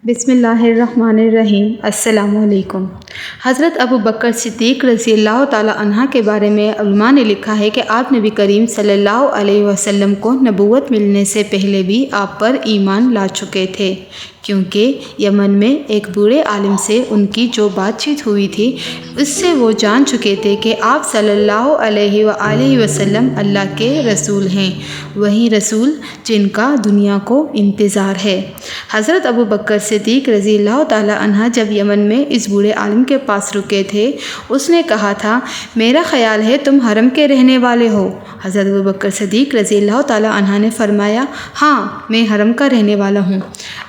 بسم اللہ الرحمن الرحیم۔ السلام علیکم۔ حضرت ابو بکر صدیق رضی اللہ تعالی عنہ کے بارے میں علماء نے لکھا ہے کہ آپ نبی کریم صلی اللہ علیہ وسلم کو نبوت ملنے سے پہلے بھی آپ پر ایمان لا چکے تھے، کیونکہ یمن میں ایک بوڑھے عالم سے ان کی جو بات چیت ہوئی تھی اس سے وہ جان چکے تھے کہ آپ صلی اللہ علیہ وآلہ وسلم اللہ کے رسول ہیں، وہی رسول جن کا دنیا کو انتظار ہے۔ حضرت ابو بکر صدیق رضی اللہ تعالی عنہ جب یمن میں اس بوڑھے عالم کے پاس رکے تھے، اس نے کہا تھا، میرا خیال ہے تم حرم کے رہنے والے ہو۔ حضرت ابو بکر صدیق رضی اللہ تعالی عنہ نے فرمایا، ہاں میں حرم کا رہنے والا ہوں۔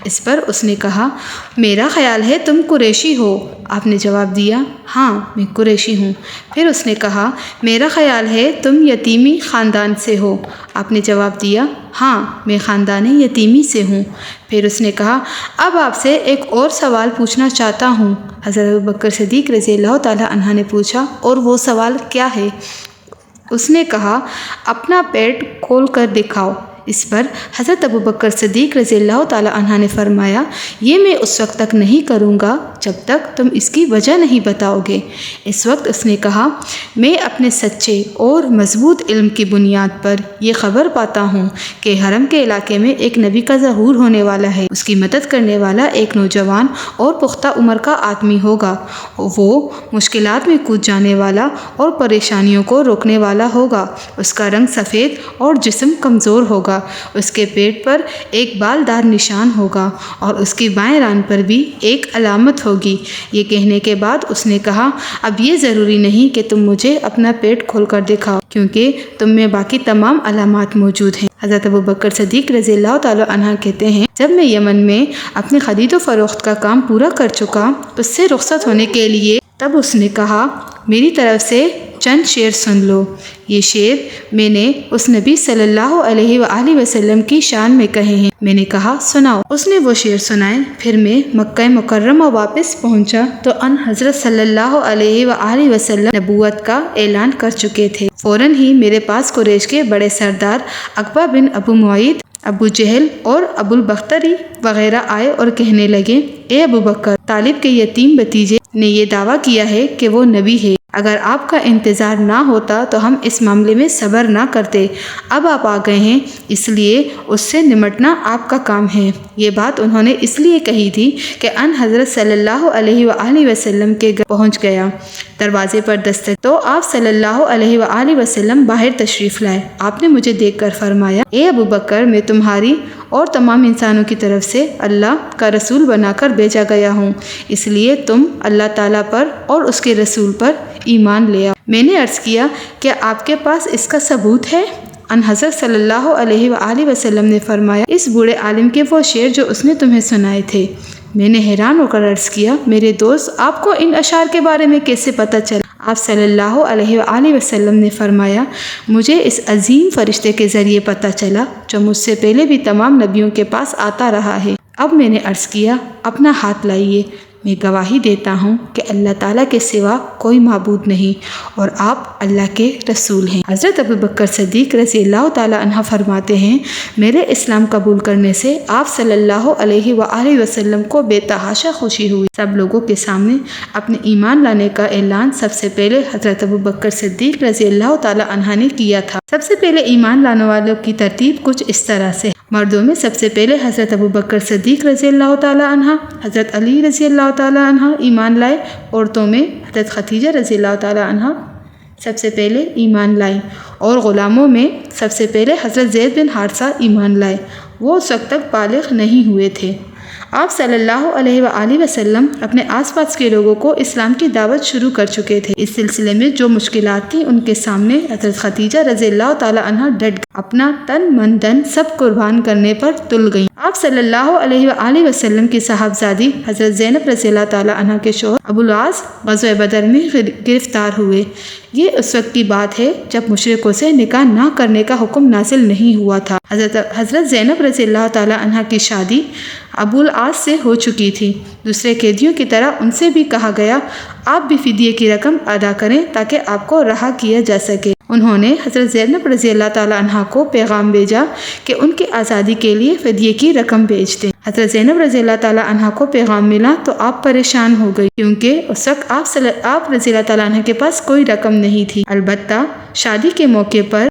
اس پر اس نے کہا، میرا خیال ہے تم قریشی ہو۔ آپ نے جواب دیا، ہاں میں قریشی ہوں۔ پھر اس نے کہا، میرا خیال ہے تم یتیمی خاندان سے ہو۔ آپ نے جواب دیا، ہاں میں خاندان یتیمی سے ہوں۔ پھر اس نے کہا، اب آپ سے ایک اور سوال پوچھنا چاہتا ہوں۔ حضرت ابو بکر صدیق رضی اللہ تعالی عنہ نے پوچھا، اور وہ سوال کیا ہے؟ اس نے کہا، اپنا پیٹ کھول کر دکھاؤ۔ اس پر حضرت ابو بکر صدیق رضی اللہ تعالی عنہ نے فرمایا، یہ میں اس وقت تک نہیں کروں گا جب تک تم اس کی وجہ نہیں بتاؤ گے۔ اس وقت اس نے کہا، میں اپنے سچے اور مضبوط علم کی بنیاد پر یہ خبر پاتا ہوں کہ حرم کے علاقے میں ایک نبی کا ظہور ہونے والا ہے۔ اس کی مدد کرنے والا ایک نوجوان اور پختہ عمر کا آدمی ہوگا۔ وہ مشکلات میں کود جانے والا اور پریشانیوں کو روکنے والا ہوگا۔ اس کا رنگ سفید اور جسم کمزور ہوگا۔ اس کے پیٹ پر ایک بالدار نشان ہوگا اور اس کی بائیں ران پر بھی ایک علامت ہوگی۔ یہ کہنے کے بعد اس نے کہا، اب یہ ضروری نہیں کہ تم مجھے اپنا پیٹ کھول کر دکھاؤ، کیونکہ تم میں باقی تمام علامات موجود ہیں۔ حضرت ابو بکر صدیق رضی اللہ تعالی عنہ کہتے ہیں، جب میں یمن میں اپنے خرید و فروخت کا کام پورا کر چکا، اس سے رخصت ہونے کے لیے تب اس نے کہا، میری طرف سے چند شعر سن لو۔ یہ شعر میں نے اس نبی صلی اللہ علیہ وآلہ وسلم کی شان میں کہے ہیں۔ میں نے کہا، سناؤ۔ اس نے وہ شعر سنائے۔ پھر میں مکہ مکرمہ واپس پہنچا تو ان حضرت صلی اللہ علیہ وآلہ وسلم نبوت کا اعلان کر چکے تھے۔ فوراً ہی میرے پاس قریش کے بڑے سردار عقبہ بن ابو معیط، ابو جہل اور ابو البختری وغیرہ آئے اور کہنے لگے، اے ابو بکر، طالب کے یتیم بھتیجے نے یہ دعویٰ کیا ہے کہ وہ نبی ہے۔ اگر آپ کا انتظار نہ ہوتا تو ہم اس معاملے میں صبر نہ کرتے۔ اب آپ آ گئے ہیں، اس لیے اس سے نمٹنا آپ کا کام ہے۔ یہ بات انہوں نے اس لیے کہی تھی کہ ان حضرت صلی اللہ علیہ وآلہ وسلم کے گھر پہنچ گیا۔ دروازے پر دستک تو آپ صلی اللہ علیہ وآلہ وسلم باہر تشریف لائے۔ آپ نے مجھے دیکھ کر فرمایا، اے ابو بکر، میں تمہاری اور تمام انسانوں کی طرف سے اللہ کا رسول بنا کر بھیجا گیا ہوں، اس لیے تم اللہ تعالیٰ پر اور اس کے رسول پر ایمان لے آؤ۔ میں نے عرض کیا، کیا آپ کے پاس اس کا ثبوت ہے؟ ان حضرت صلی اللہ علیہ وآلہ وسلم نے فرمایا، اس بوڑھے عالم کے وہ شعر جو اس نے تمہیں سنائے تھے۔ میں نے حیران ہو کر عرض کیا، میرے دوست، آپ کو ان اشعار کے بارے میں کیسے پتہ چلا؟ آپ صلی اللہ علیہ وآلہ وسلم نے فرمایا، مجھے اس عظیم فرشتے کے ذریعے پتہ چلا جو مجھ سے پہلے بھی تمام نبیوں کے پاس آتا رہا ہے۔ اب میں نے عرض کیا، اپنا ہاتھ لائیے، میں گواہی دیتا ہوں کہ اللہ تعالیٰ کے سوا کوئی معبود نہیں اور آپ اللہ کے رسول ہیں۔ حضرت ابو بکر صدیق رضی اللہ تعالیٰ عنہ فرماتے ہیں، میرے اسلام قبول کرنے سے آپ صلی اللہ علیہ وآلہ وسلم کو بے تحاشا خوشی ہوئی۔ سب لوگوں کے سامنے اپنے ایمان لانے کا اعلان سب سے پہلے حضرت ابو بکر صدیق رضی اللہ تعالیٰ عنہ نے کیا تھا۔ سب سے پہلے ایمان لانے والوں کی ترتیب کچھ اس طرح سے: مردوں میں سب سے پہلے حضرت ابو بکر صدیق رضی اللہ تعالیٰ عنہ، حضرت علی رضی اللہ تعالیٰ عنہ ایمان لائے۔ عورتوں میں حضرت خدیجہ رضی اللہ تعالیٰ عنہ سب سے پہلے ایمان لائیں، اور غلاموں میں سب سے پہلے حضرت زید بن حارثہ ایمان لائے۔ وہ اس وقت تک بالغ نہیں ہوئے تھے۔ آپ صلی اللہ علیہ وآلہ وسلم اپنے آس پاس کے لوگوں کو اسلام کی دعوت شروع کر چکے تھے۔ اس سلسلے میں جو مشکلات تھیں ان کے سامنے حضرت خدیجہ رضی اللہ تعالیٰ عنہ ڈٹ گئیں، اپنا تن من دھن سب قربان کرنے پر تل گئیں۔ آپ صلی اللہ علیہ وآلہ وسلم کی صاحبزادی حضرت زینب رضی اللہ تعالیٰ عنہ کے شوہر ابو العاص غزوہ بدر میں گرفتار ہوئے۔ یہ اس وقت کی بات ہے جب مشرکوں سے نکاح نہ کرنے کا حکم نازل نہیں ہوا تھا۔ حضرت زینب رضی اللہ تعالیٰ عنہ کی شادی ابو العاص سے ہو چکی تھی۔ دوسرے قیدیوں کی طرح ان سے بھی کہا گیا، آپ بھی فدیے کی رقم ادا کریں تاکہ آپ کو رہا کیا جا سکے۔ انہوں نے حضرت زینب رضی اللہ تعالیٰ عنہ کو پیغام بھیجا کہ ان کی آزادی کے لیے فدیے کی رقم بھیج دیں۔ حضرت زینب رضی اللہ تعالیٰ عنہ کو پیغام ملا تو آپ پریشان ہو گئی، کیونکہ اس وقت آپ رضی اللہ تعالیٰ عنہ کے پاس کوئی رقم نہیں تھی۔ البتہ شادی کے موقع پر